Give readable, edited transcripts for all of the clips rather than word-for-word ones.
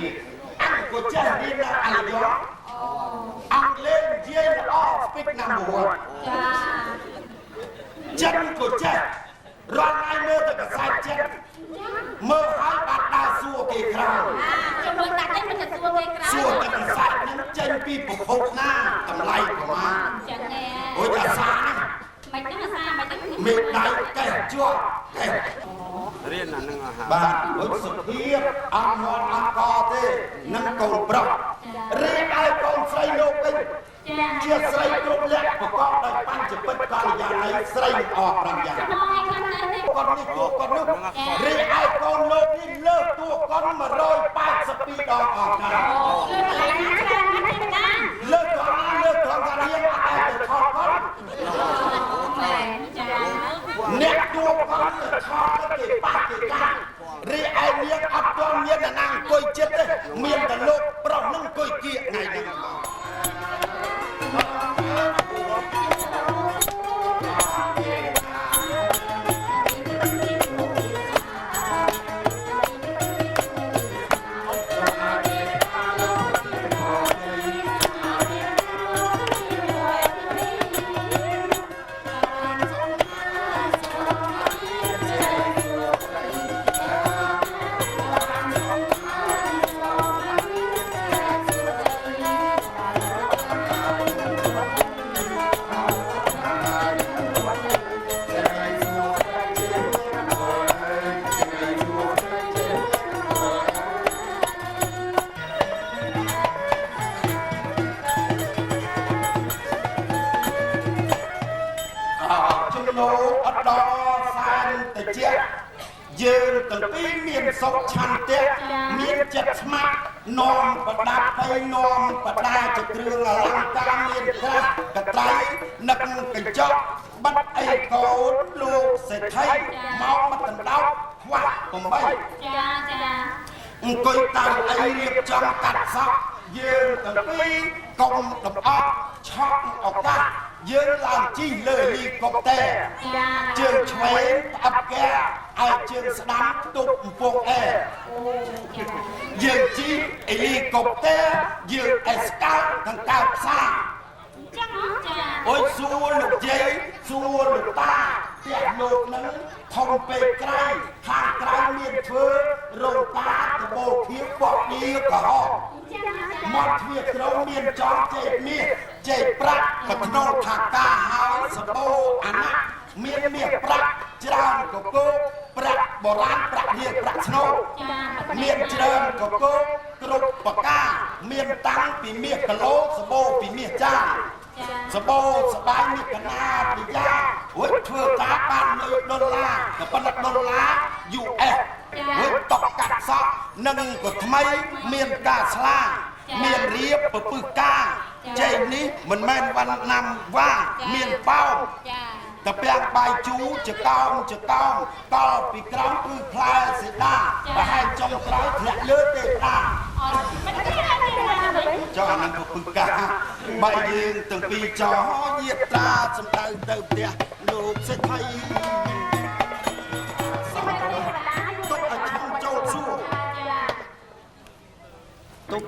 đi anh của cha đi là anh đó anh lên dây off pick number one chân của cha rồi ai mơ từ cái sai chân mơ hai bạn đã xua kề khảo xua từ cái sai những chân pi phục hộp na tầm lay của ma ôi cha xa mình đại kẻ chưa riêng là nâng hà bà ôi sự hiếp ăn ngon ăn co thế nâng cồn bọc riêng ai con xây nô kinh chia xây trục lẹ của con đời ban chỉ bất con nhà này xây ọp rằng nhà con đi tua con nước riêng ai con lô đi lơ tua con mà rồi ba sập đi đỏ ọp nào lơ con ra riêng ai để thọ con nét tua con để thọ cái gì ba gì cả riêng ai miếng ấp con miếng là nàng coi chết đấy miếng là lô bọc nâng coi kia ngày này dương từng tí miền sốc chăn tết miền chật mắt nòm và đạp bay nòm và đa chật rương là lăng ca miền khác cả trái nâng cảnh chốc bắt ai có lúc sẽ thấy máu mắt tần đau hoặc cùng bay coi tàn ai liệp trong cắt sóc dương từng tí công đập óc chóc ọc ca dương làm chi lời ly cọc tè trường chuối ập kè ai trường sắm tục phục e dương chi ly cọc tè dương escal thằng cao xa ôi xua lục giấy xua lục ta tiệt lục nắng thông bề cây hàng cây miền phơ rồi ta từ bộ thiếu bọt đi cả họ một việc đâu miền tròn chạy bạc và nô thả ca háo sập bô ăn miền bạc tràn của cô bạc bò lan bạc điệp bạc snow miền tràn của cô cột bạc ca miền tăng bị miền cà lô sập bô bị miền cha sập bô sập bay miền cà na bị cha với thưa cá ban nơi đô la và ban đô la US với tộc cát sọ nâng của mấy miền cà sla miền riệp và pư ca chạy ní mình men văn năm và miền bao tập yang bài chú chữ con to bị cắm pư khai sẽ đa và hai trong trái thiệt lứa tê ta cho anh của pư ca bài dương từng pi chó nhiệt ta xong tay từ tiệt lục sẽ thấy tốt ở trong châu xua tốt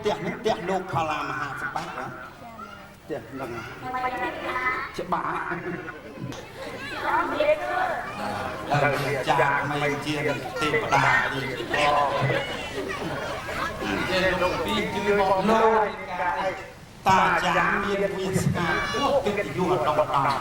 tiệt lục phà la mà hạ bác đó tiệt lần chứ bà cha mày chiên tìm đà gì đồng pin chưa một lô ta chán miên miên ska quốc kinh thì vua đồng đảo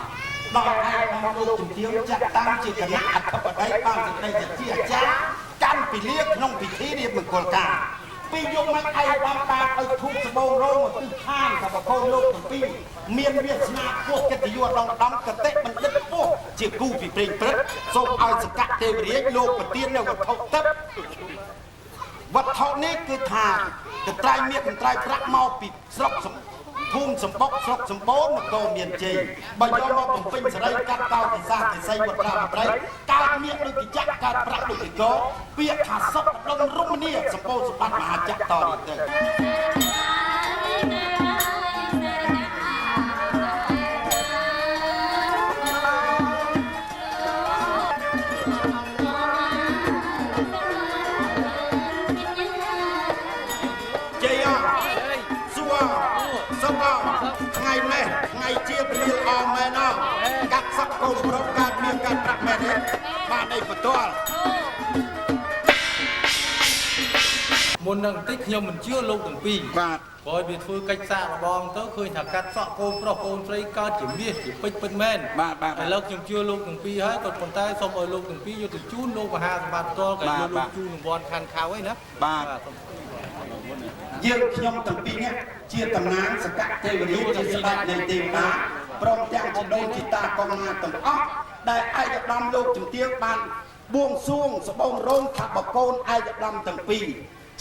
đòi ai đang lô cùng thiếu chặt tăng chỉ cần nát thấp ở đây bao giờ đây là chia chá căn bị liếc nông bị thí điệp mình còn cả vì dùng mấy ai đang ta ở thu sờ bông rô một tư than và một con lô từ pi miền Việt Nam quốc cái tỷ vua đồng đóng cái tết mình đất phố chỉ cu bị bình bớt xong ai sẽ cắt thêm riết lô và tiên đâu vật thâu tấp vật thâu nét cứ thà cái trai miệng cái trai rắc mau bị sọc thun sầm bốc sọc sầm bố mà cầu miền trì bây giờ nó cũng phình sẽ đây cắt cao thì ra thì xây một ra một đấy cao miệng được cái chắc cao rắc được cái có việc thả sọc đông rung nia sầm bố sầm bắt mà chắc to được องแม่น้องกัดสักกงประกาศเมียกันประแม่เนี่ยมาในประตู មុននឹងបន្តិចខ្ញុំមិនជឿលោកទាំងពីរ បាទ ព្រោះវាធ្វើកិច្ចសាររបងទៅឃើញថាកាត់សក់កូនប្រុសកូនស្រីកើតជាមាសជាពេជ្រពិតមែន បាទបាទ ឥឡូវខ្ញុំជឿលោកទាំងពីរហើយក៏ប៉ុន្តែសូមឲ្យលោកទាំងពីរយកទៅជូនលោកមហាសម្បត្តិផ្ទាល់ក៏លោកជូនរង្វាន់ខាន់ខៅឯណា បាទយើងខ្ញុំទាំងពីរនេះជាតំណាងសកតទេវរាជជាស្ដេចនៃទេវតាព្រមទាំងជាដូនជាតាកងណាទាំងអស់ដែលឯកឧត្តមលោកជំទាវបានបួងសួងសបងរោងថាបកូនឯកឧត្តមទាំងពីរ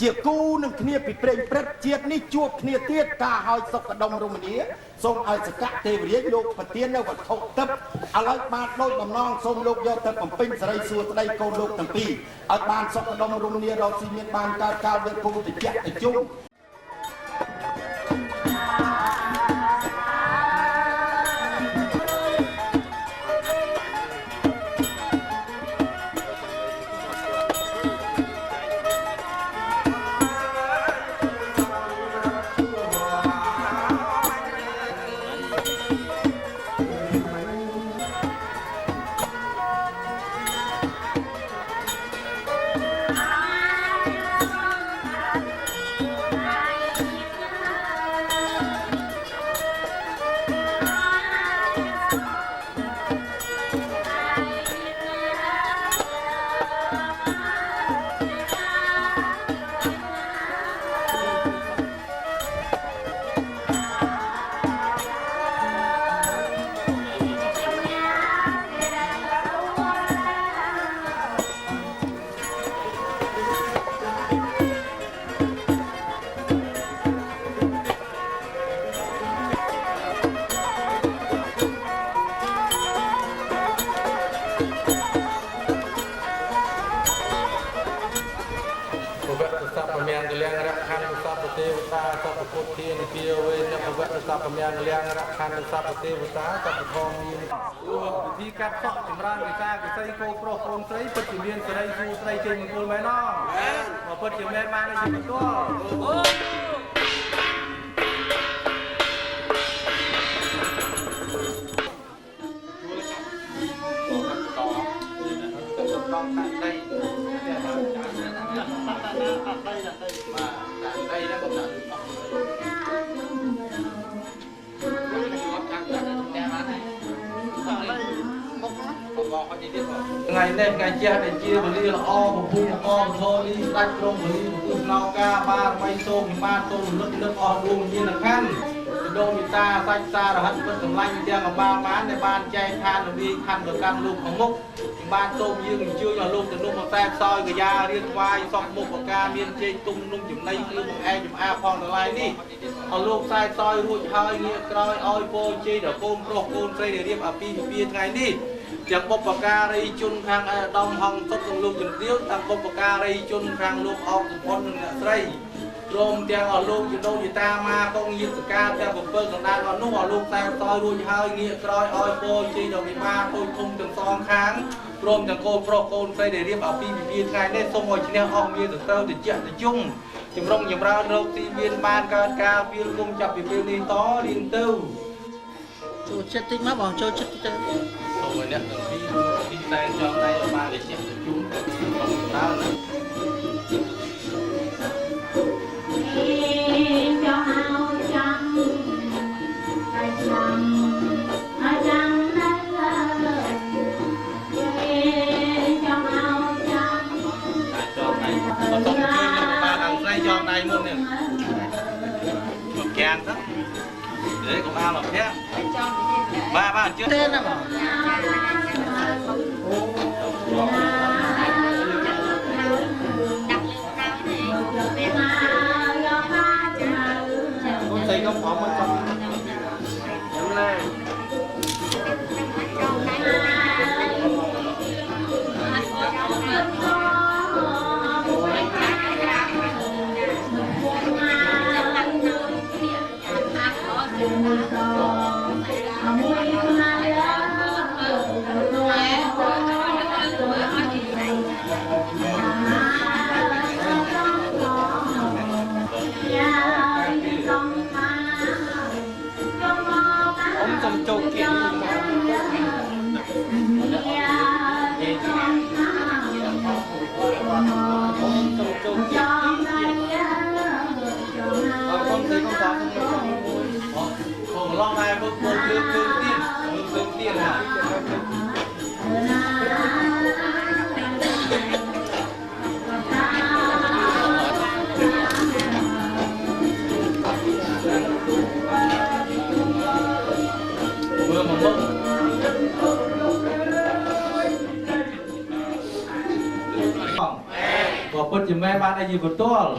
ជាគូនឹងគ្នាពីព្រេងព្រឹត្តជាតិនេះជួបគ្នាទៀតការឲ្យសុខដុមរមនាសូមឲ្យសកតទេវរាជលោកប្រទាននៅវត្ថុទឹកឥឡូវបានដូចបំណងសូមលោកយកទៅបំពេញសេរីសួស្តីកូនលោកទាំងពីរឲ្យបានសុខដុមរមនារកស៊ីមានបានកើតកាលវិភូតិចតិជុំ មានកលៀងរកខណ្ឌសពទេវតាសពពុទ្ធានិពាវេនភវៈសពមានកលៀងរកខណ្ឌសពទេវតាសពធមមានវិធីកាត់សក់ចម្រើនវិសាកិស័យកូនប្រុសកូនស្រីពិតជាមានសេរីសួស្តីជ័យមង្គលមែនអត់មកពិតជាមែនបានជាបន្ទាល់ថ្ងៃនេះថ្ងៃជាដែលជាវេលាល្អបំពុះអមធរនេះស្ដេចព្រមវេលាបំពុះណៅការបារមីសូមបានសូមលឹកអស់រួមមានខណ្ឌដូនមេតាសាច់សារហិតពិតសម្លាញ់ទាំងអបាលបានដែលបានចែកឋានរវាងខណ្ឌទៅកាន់លោកខាងមុខបានសូមយើងអញ្ជើញឲ្យលោកទៅនោះមកតែផ្សោយកយ៉ារៀនថ្វាយសពមុខបកាមានជ័យទុំนุ่มចំណៃគ្រឿងបង្អែកចំអាផងតម្លៃនេះឲ្យលោកខ្សែសោយរួចហើយងាកក្រោយឲ្យពោជ័យដល់កូនប្រុសកូនស្រីដែលរៀបអាពាហ៍ពិពាហ៍ថ្ងៃនេះទាំងបុព្វការីជនខាងអាដាមហងសុតទាំងលោកជំទាវទាំងបុព្វការីជនខាងលោកអោកសុផុននិងអ្នកស្រីព្រមទាំងឲ្យលោកជាដូនជាតាមកកងយានសកាទាំង7កណ្ដាលនោះឲ្យលោកតែសោយរួចហើយងាកក្រោយឲ្យពោជ័យដល់វិមាតូចធំទាំងសងខាងព្រមទាំងកូនប្រុសកូនស្រីដែលរៀបអាពាហ៍ពិពាហ៍ថ្ងៃនេះសូមឲ្យឈ្នះអស់មានទៅទៅជុំចម្រុងចម្រើនរោគទីមានបានកើតការវាលគុំចាប់ពីពេលនេះតរៀងទៅចូលចិត្តតិចមកបងចូលចិត្តតិចទៅសូមឲ្យអ្នកទាំងពីរតែចង់តែបានតែជិះទៅជុំដល់ណាChàng đó để công an làm thế ba chưa tên nào con thấy không phóng mà con đúng này ពុតជាមែនបានអីជាបន្ទាល់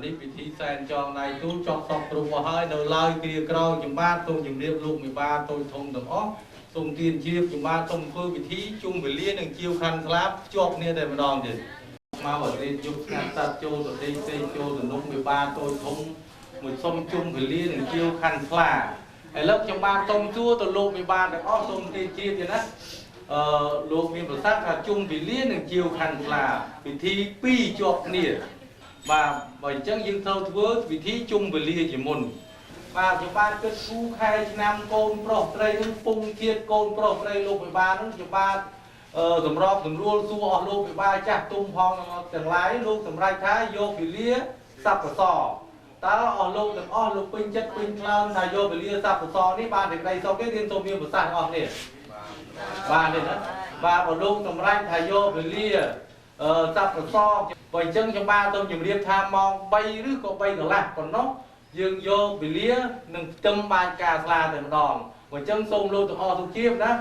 នេះពិធីសែនចងដៃទូចង់សពគ្រប់មកហើយនៅឡើយគ្រាក្រោយចំបាទសូមជម្រាបលោកមេបាតូចធំទាំងអស់សូមទានជ្រាបចំបាទសូមធ្វើពិធីជុំវេលានិងជាវខណ្ឌស្លាប់ភ្ជាប់គ្នាតែម្ដងទៀតមកបរិយាយុគស្ងាត់តាត់ចូលទៅដេកផ្សេងចូលទៅនោះមេបាតូចធំមួយសុំជុំវេលានិងជាវខណ្ឌស្លាប់ឥឡូវខ្ញុំបានសូមសួរទៅលោកមេបាទាំងអស់សូមទានជ្រាបទៀតណាលោកមានប្រសាសន៍ថាជុំវេលានិងជាវខណ្ឌស្លាប់ពិធី2ជាប់គ្នាបាទបើអញ្ចឹងយើងត្រូវធ្វើវិធីជុំវេលាជាមុនបាទខ្ញុំបានគិតគូរខែឆ្នាំកូនប្រុសស្រីនឹងពងជាតិកូនប្រុសស្រីលោកវិបាលនឹងខ្ញុំបានសម្របសម្រួលសួរអស់លោកវិបាលចាស់ទុំផងទាំងឡាយលោកសម្រេចថាយកវេលាសប្បុរសតើអស់លោកទាំងអស់លោកពេញចិត្តពេញខ្លាំងថាយកវេលាសប្បុរសនេះបានតែក្តីសុខទេរៀនសូមមានប្រសាសន៍អស់នេះបាទនេះណាបាទអស់លោកសម្រេចថាយកវេលាសប្បុរសបើអញ្ចឹងខ្ញុំបានសូមជម្រាបថាម៉ោង3ឬក៏3កន្លះប៉ុណ្ណោះយើងយកវេលានិងផ្ទឹមបានការស្លាតែម្ដងបើអញ្ចឹងសូមលោកទាំងអស់ទូជៀបណា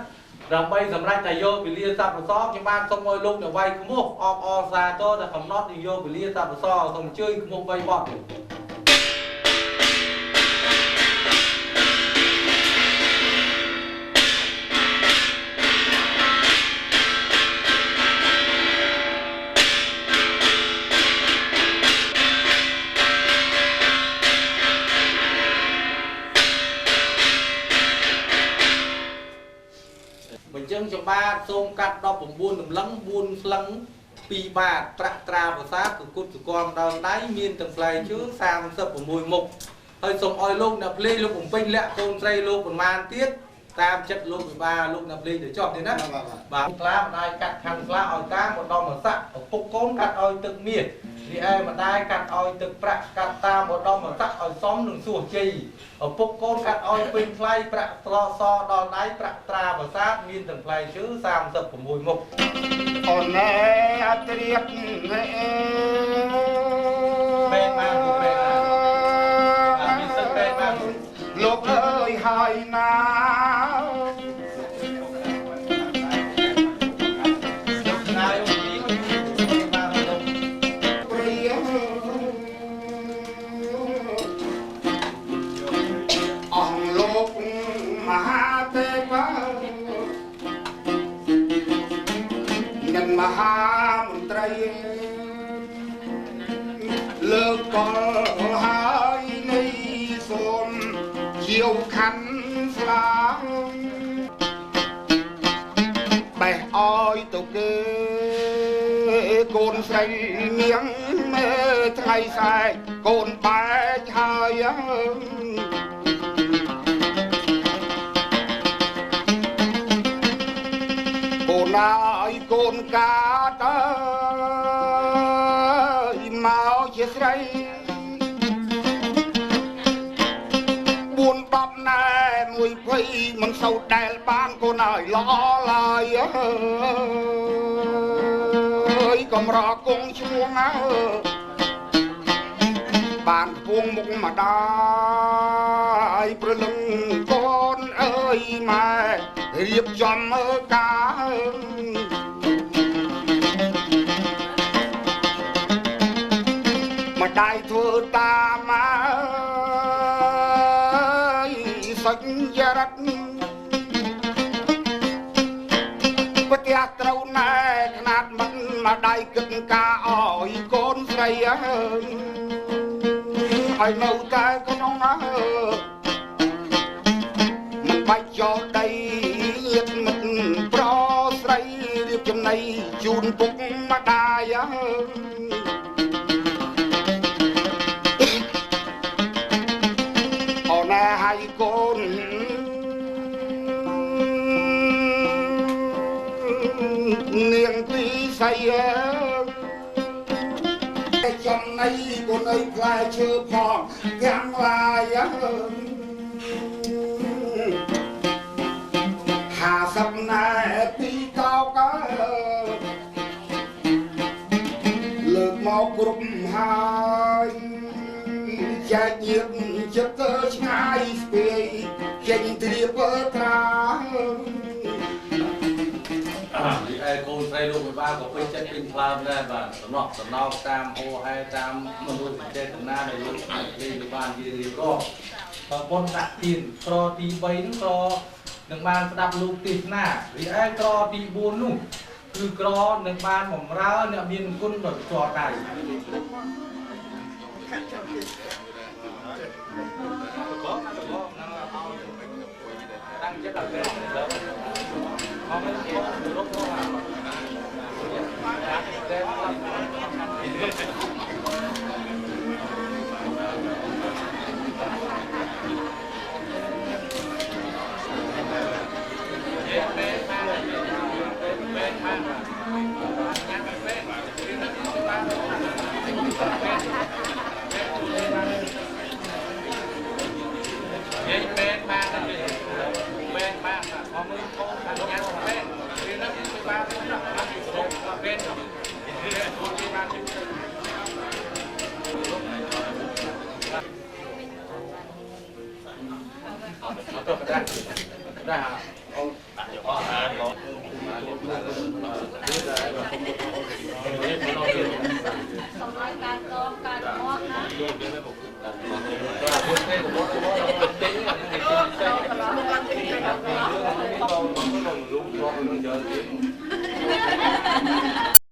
ដើម្បីសម្រាប់តែយកវេលាសប្បុរសខ្ញុំបានសូមឲ្យលោកនៅវាយខ្មោះអបអរសាទរតែកំណត់នឹងយកវេលាសប្បុរសសូមអញ្ជើញខ្មោះ3បទចំបាទសូមកាត់19តម្លឹង4ស្លឹង2បាតប្រាក់ត្រាប្រាសាទកគុតសកលដើមដៃមានទាំងផ្លែឈើ36មុខហើយសូមឲ្យលោកអ្នកភ្លេងលោកបំពេញលក្ខកូនស្រីលោកប្រមាណទៀតតាមចិត្តលោកវិបាលោកអ្នកភ្លេងទៅចោះទេណាបាទខ្លាម្ដាយកាត់ខាងខ្លាឲ្យតាមម្ដងមកសាក់ឪពុកកូនកាត់ឲ្យទឹកមាសនេះឯម្ដាយកាត់ឲ្យទឹកប្រាក់កាត់តាមម្ដងមកសាក់ឲ្យសមនឹងសួរជ័យឪពុកកូនកាត់ឲ្យពេញថ្លៃប្រាក់ត្រសដល់ដៃប្រាក់ត្រាប្រាសាទមានទាំងផ្លែឈើ36មុខអូនណែអត្រៀបបែបបានបែបបានមានសិទ្ធបែបបានលោកអើយហើយណាមហាទេវៈនិងមហាមន្ត្រីលើកកលហើយនៃសូមជាវខណ្ឌស្លាបេះអោយទៅគេកូនស្រីនាងមេថ្ងៃសែកកូនបែកហើយណាយកូនកាតើមកជាស្រី4-10ណែ120មិនសូវដែលបានកូនអើយល្អឡើយអើយកំរកងឈ្មោះបានពងមុខម្ដាយព្រលឹងកូនអើយម៉ែរៀបចំមើលការម្ដាយធ្វើតាមសញ្ញរតប្រទះត្រូវណែខ្នាតមិនម្ដាយគិតការអោយកូនស្រីឲ្យនៅតែក្នុងមិនបាច់ចូលដីញាតិមិត្តប្រស្រីរៀបចំណៃជូនពុកម្ដាយអូនហើយកូននាងពីស័យចំណៃកូនអើយផ្លែឈើផងទាំងឡាយ50ណែពីកោកលើកមកគ្រប់ហើយចែ ញៀបចិត្តទៅឆ្ងាយស្ពាយចេញត្រៀបត្រាង ពីឯកូនស្រីលោកបាក៏ពេញចិត្តពេញផ្លើមដែរបាទសំណក់សំណោកតាមហោហែតាមមនុស្សចេតនាដែលលោកលេងបានជារៀបរាប់បើប៉ុនដាក់ទៀនក្រទី3នោះក្រនឹងបានស្ដាប់លោកទេសនារីឯក្រទី4នោះគឺក្រនឹងបានបំរើអ្នកមានគុណដោយផ្ទាល់ដៃតាំងចិត្តដល់ពេលទៅអត់មានរកមកได้ฮะเอาเดี๋ยวพ่อหาลองสำหรับการกรองการมอดนะลุง